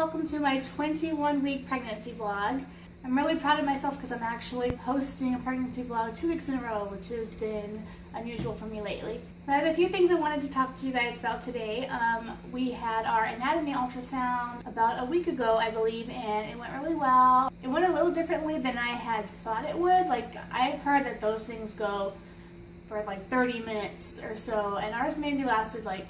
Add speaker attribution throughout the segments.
Speaker 1: welcome to my 21-week pregnancy vlog. I'm really proud of myself because I'm actually posting a pregnancy vlog 2 weeks in a row, which has been unusual for me lately. So I have a few things I wanted to talk to you guys about today. We had our anatomy ultrasound about a week ago, I believe, and it went really well. It went a little differently than I had thought it would. Like, I've heard that those things go for like 30 minutes or so, and ours maybe lasted like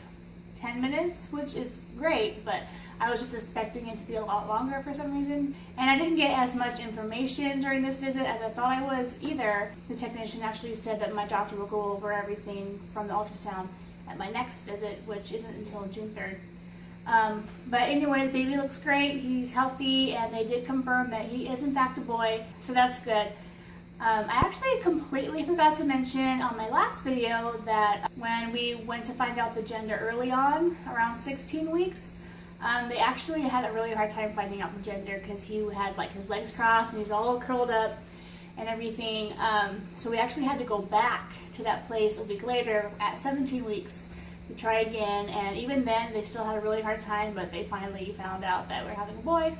Speaker 1: 10 minutes, which is great, but I was just expecting it to be a lot longer for some reason. And I didn't get as much information during this visit as I thought I was either. The technician actually said that my doctor will go over everything from the ultrasound at my next visit, which isn't until June 3rd. But anyway, the baby looks great, he's healthy, and they did confirm that he is in fact a boy, so that's good. I actually completely forgot to mention on my last video that when we went to find out the gender early on, around 16 weeks, they actually had a really hard time finding out the gender because he had like his legs crossed and he's all curled up and everything. So we actually had to go back to that place a week later at 17 weeks to try again, and even then they still had a really hard time, but they finally found out that we're having a boy.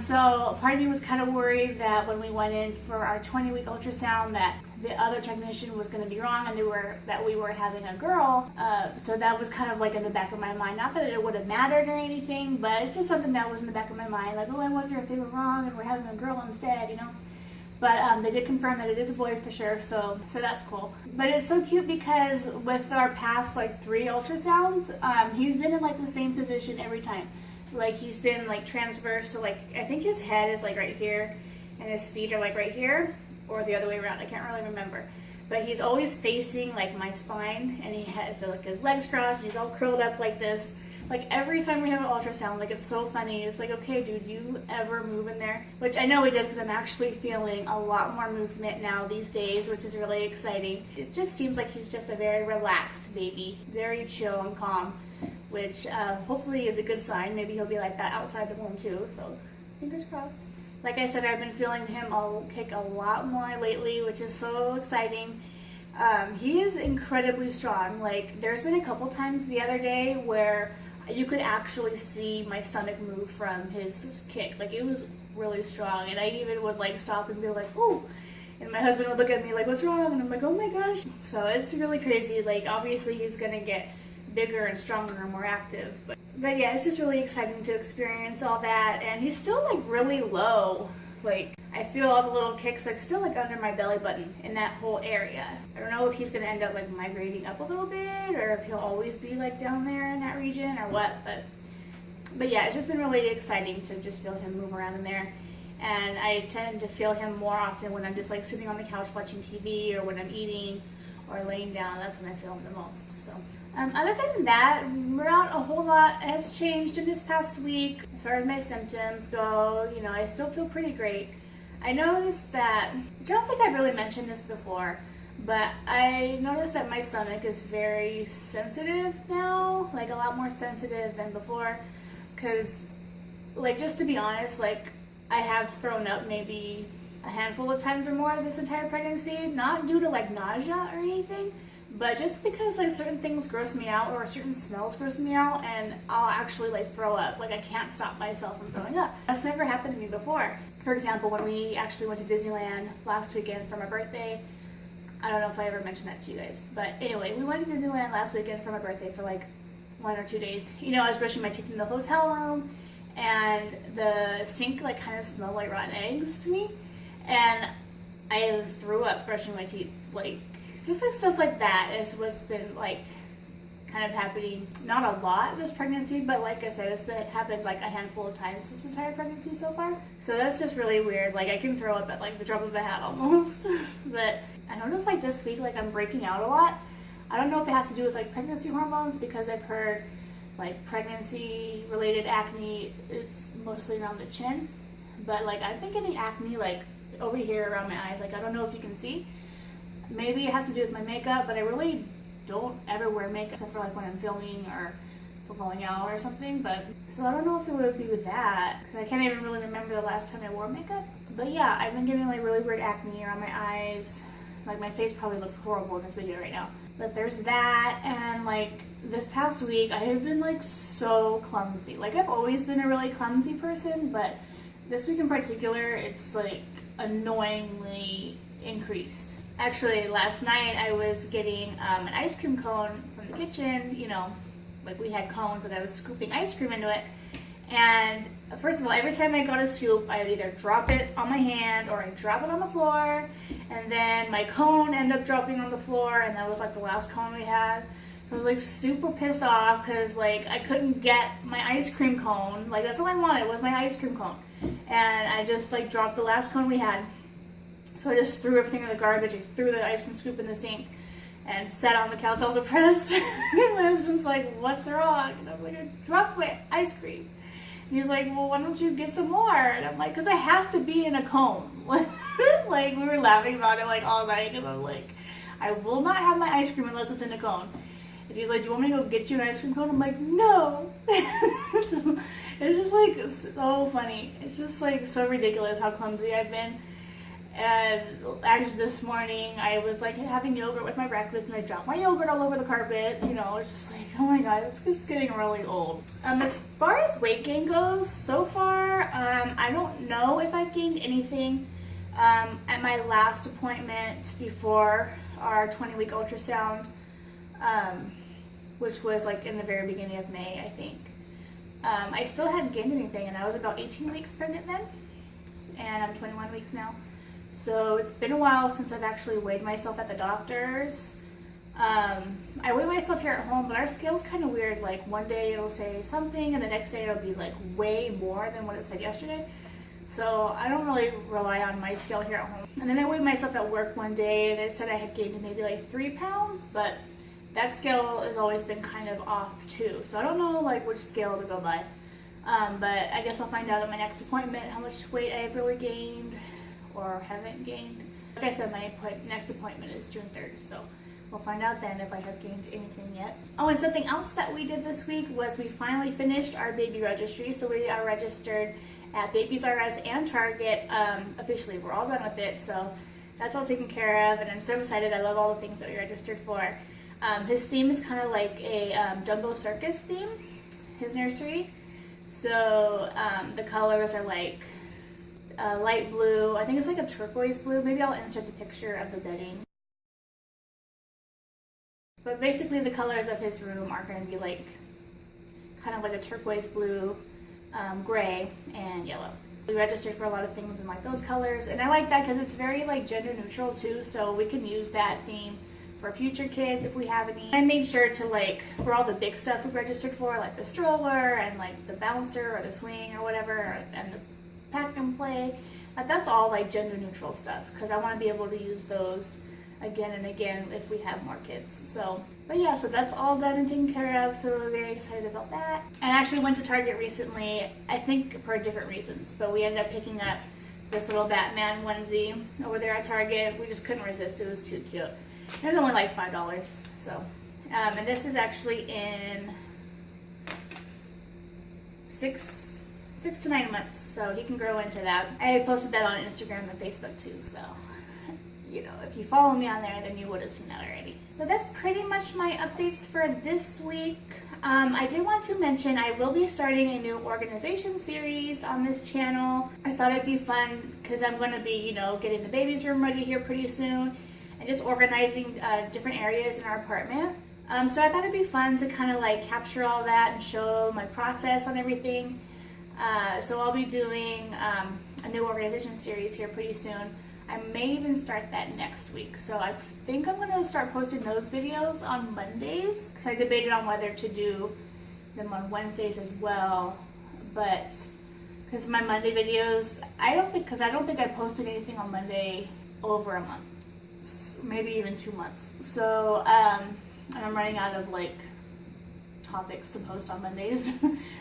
Speaker 1: So part of me was kind of worried that when we went in for our 20-week ultrasound that the other technician was going to be wrong and that we were having a girl. So that was kind of like in the back of my mind. Not that it would have mattered or anything, but it's just something that was in the back of my mind. Like, oh, I wonder if they were wrong and we're having a girl instead, you know? But they did confirm that it is a boy for sure, so that's cool. But it's so cute because with our past like 3 ultrasounds, he's been in like the same position every time. Like, he's been like transverse, so like I think his head is like right here and his feet are like right here, or the other way around, I can't really remember. But he's always facing like my spine, and he has like his legs crossed and he's all curled up like this. Like every time we have an ultrasound, like it's so funny. It's like, okay dude, you ever move in there? Which I know he does because I'm actually feeling a lot more movement now these days, which is really exciting. It just seems like he's just a very relaxed baby, very chill and calm, which hopefully is a good sign. Maybe he'll be like that outside the womb too, so fingers crossed. Like I said, I've been feeling him kick a lot more lately, which is so exciting. He is incredibly strong. Like, there's been a couple times the other day where you could actually see my stomach move from his kick. Like, it was really strong, and I even would like stop and be like, "Ooh," and my husband would look at me like, "What's wrong?" And I'm like, "Oh my gosh." So it's really crazy. Like, obviously he's gonna get bigger and stronger and more active, but yeah, it's just really exciting to experience all that. And he's still like really low. Like, I feel all the little kicks like still like under my belly button in that whole area. I don't know if he's gonna end up like migrating up a little bit, or if he'll always be like down there in that region or what, but yeah, it's just been really exciting to just feel him move around in there. And I tend to feel him more often when I'm just like sitting on the couch watching TV, or when I'm eating or laying down. That's when I feel him the most. So other than that, not a whole lot has changed in this past week. As far as my symptoms go, you know, I still feel pretty great. I noticed that, I don't think I've really mentioned this before, but I noticed that my stomach is very sensitive now, like a lot more sensitive than before, because, like, just to be honest, like, I have thrown up maybe a handful of times or more this entire pregnancy, not due to like nausea or anything, but just because like certain things gross me out, or certain smells gross me out, and I'll actually like throw up. Like, I can't stop myself from throwing up. That's never happened to me before. For example, when we actually went to Disneyland last weekend for my birthday, I don't know if I ever mentioned that to you guys, but anyway, we went to Disneyland last weekend for my birthday for like 1 or 2 days. You know, I was brushing my teeth in the hotel room, and the sink like kind of smelled like rotten eggs to me, and I threw up brushing my teeth. Like, just like stuff like that is what's been like kind of happening. Not a lot this pregnancy, but like I said, it's happened like a handful of times this entire pregnancy so far. So that's just really weird. Like, I can throw up at like the drop of a hat almost. But I noticed like this week, like I'm breaking out a lot. I don't know if it has to do with like pregnancy hormones, because I've heard like pregnancy related acne, it's mostly around the chin. But like, I've been getting acne like over here around my eyes. Like, I don't know if you can see. Maybe it has to do with my makeup, but I really don't ever wear makeup except for like when I'm filming or for going out or something. But so I don't know if it would be with that, because I can't even really remember the last time I wore makeup. But yeah, I've been getting like really weird acne around my eyes. Like, my face probably looks horrible in this video right now. But there's that, and like this past week I have been like so clumsy. Like I've always been a really clumsy person, but this week in particular it's like annoyingly increased. Actually, last night I was getting an ice cream cone from the kitchen, you know, like we had cones and I was scooping ice cream into it. And first of all, every time I got a scoop, I would either drop it on my hand or I drop it on the floor, and then my cone ended up dropping on the floor, and that was like the last cone we had. So I was like super pissed off because like I couldn't get my ice cream cone. Like that's all I wanted was my ice cream cone, and I just like dropped the last cone we had. So I just threw everything in the garbage. I threw the ice cream scoop in the sink and sat on the couch all depressed. My husband's like, "What's wrong?" And I'm like, "I dropped my ice cream." And he's like, "Well, why don't you get some more?" And I'm like, "Because it has to be in a cone." Like we were laughing about it like all night, and I'm like, "I will not have my ice cream unless it's in a cone." And he's like, "Do you want me to go get you an ice cream cone?" I'm like, "No." It's just like so funny. It's just like so ridiculous how clumsy I've been. And actually this morning I was like having yogurt with my breakfast and I dropped my yogurt all over the carpet. You know, it's just like, oh my god, it's just getting really old. As far as weight gain goes, so far, I don't know if I've gained anything. At my last appointment before our 20-week ultrasound, which was like in the very beginning of May, I think, I still hadn't gained anything, and I was about 18 weeks pregnant then, and I'm 21 weeks now. So it's been a while since I've actually weighed myself at the doctor's. I weigh myself here at home, but our scale's kind of weird. Like one day it'll say something and the next day it'll be like way more than what it said yesterday. So I don't really rely on my scale here at home. And then I weighed myself at work one day and it said I had gained maybe like 3 pounds, but that scale has always been kind of off too. So I don't know like which scale to go by. But I guess I'll find out at my next appointment how much weight I've really gained or haven't gained. Like I said, my next appointment is June 3rd, so we'll find out then if I have gained anything yet. Oh, and something else that we did this week was we finally finished our baby registry. So we are registered at Babies R Us and Target. Officially, we're all done with it, so that's all taken care of, and I'm so excited. I love all the things that we registered for. His theme is kind of like a Dumbo Circus theme, his nursery. So the colors are like light blue, I think it's like a turquoise blue. Maybe I'll insert the picture of the bedding. But basically the colors of his room are going to be like kind of like a turquoise blue, gray, and yellow. We registered for a lot of things in like those colors, and I like that because it's very like gender neutral too, so we can use that theme for future kids if we have any. I made sure to like, for all the big stuff we registered for, like the stroller and like the bouncer or the swing or whatever, and the pack and play, that's all like gender neutral stuff because I want to be able to use those again and again if we have more kids. So, but yeah, so that's all done and taken care of, so we're very excited about that. And I actually went to Target recently, I think for different reasons, but we ended up picking up this little Batman onesie over there at Target. We just couldn't resist, it was too cute. It was only like $5, so. And this is actually in 6 to 9 months, so he can grow into that. I posted that on Instagram and Facebook too, so you know, if you follow me on there, then you would have seen that already. So that's pretty much my updates for this week. I did want to mention I will be starting a new organization series on this channel. I thought it'd be fun because I'm going to be, you know, getting the baby's room ready here pretty soon and just organizing different areas in our apartment. So I thought it'd be fun to kind of like capture all that and show my process on everything. So I'll be doing a new organization series here pretty soon. I may even start that next week. So I think I'm going to start posting those videos on Mondays because I debated on whether to do them on Wednesdays as well. But because my Monday videos, I don't think I posted anything on Monday over a month, maybe even 2 months. So and I'm running out of like topics to post on Mondays.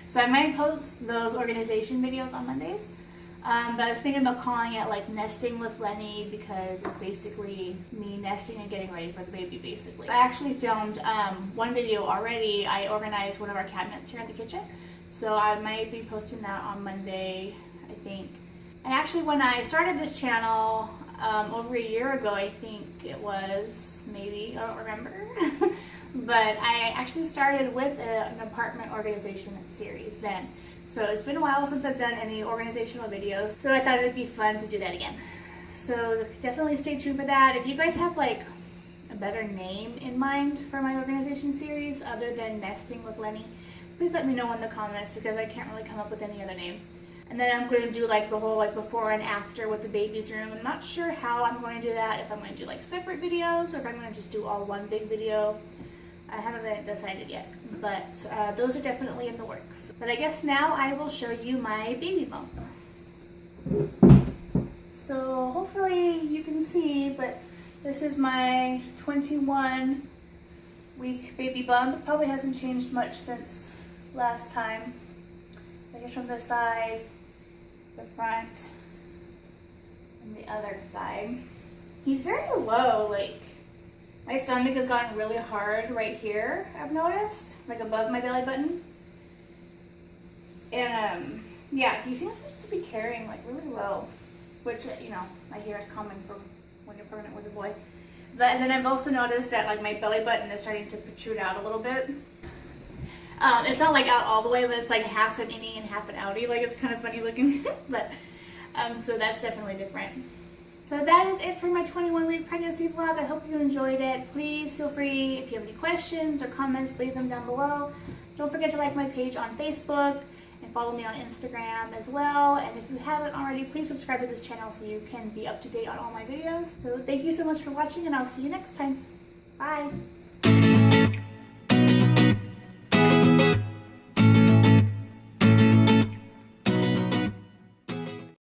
Speaker 1: So I might post those organization videos on Mondays. But I was thinking about calling it like Nesting with Lenny because it's basically me nesting and getting ready for the baby basically. I actually filmed one video already. I organized one of our cabinets here in the kitchen. So I might be posting that on Monday, I think. And actually when I started this channel over a year ago, I think it was, maybe, I don't remember. But I actually started with an apartment organization series then. So it's been a while since I've done any organizational videos, so I thought it'd be fun to do that again. So definitely stay tuned for that. If you guys have like a better name in mind for my organization series other than Nesting with Lenny, please let me know in the comments because I can't really come up with any other name. And then I'm going to do like the whole like before and after with the baby's room. I'm not sure how I'm going to do that, if I'm going to do like separate videos or if I'm going to just do all one big video. I haven't decided yet, but those are definitely in the works. But I guess now I will show you my baby bump. So hopefully you can see, but this is my 21-week baby bump. It probably hasn't changed much since last time. I guess from the side, the front, and the other side. He's very low, like my stomach has gotten really hard right here, I've noticed, like above my belly button. And yeah, he seems just to be carrying like really low, which, you know, I hear is common for when you're pregnant with a boy. But and then I've also noticed that like my belly button is starting to protrude out a little bit. It's not like out all the way, but it's like half an innie and half an outie. Like it's kind of funny looking, but so that's definitely different. So that is it for my 21-week pregnancy vlog. I hope you enjoyed it. Please feel free, if you have any questions or comments, leave them down below. Don't forget to like my page on Facebook and follow me on Instagram as well. And if you haven't already, please subscribe to this channel so you can be up to date on all my videos. So thank you so much for watching, and I'll see you next time. Bye.